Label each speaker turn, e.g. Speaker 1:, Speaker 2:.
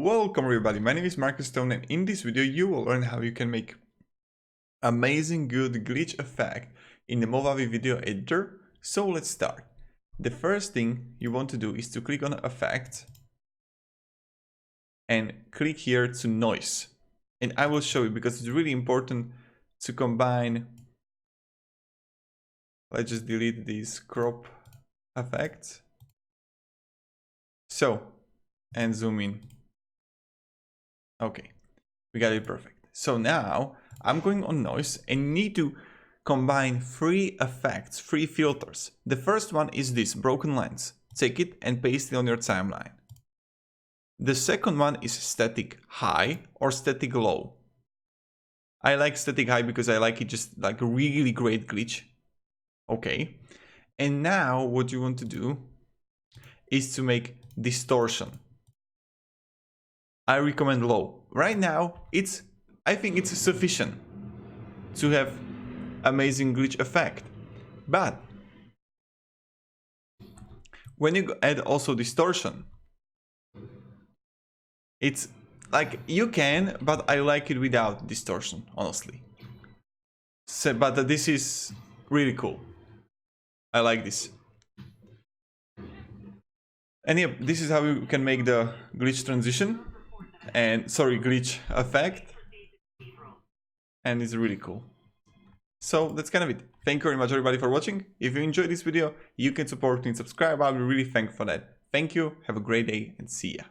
Speaker 1: Welcome everybody, my name is Marcus Stone and in this video you will learn how you can make amazing good glitch effect in the Movavi video editor. So let's start. The first thing you want to do is to click on effect and click here to noise. And I will show you because it's really important to combine. Let's just delete these crop effects. So, and zoom in. Okay, we got it perfect. So now I'm going on noise and need to combine three effects, three filters. The first one is this broken lines. Take it and paste it on your timeline. The second one is static high or static low. I like static high because I like it just like a really great glitch. Okay. And now what you want to do is to make distortion. I recommend low. Right now, I think it's sufficient to have amazing glitch effect. But when you add also distortion, it's like you can, but I like it without distortion, honestly. So, but this is really cool. I like this. And yeah, this is how you can make the glitch transition. And sorry, glitch effect, and it's really cool. So that's kind of it. Thank you very much everybody for watching. If you enjoyed this video, you can support me and subscribe. I'll be really thankful for that. Thank you, have a great day and see ya.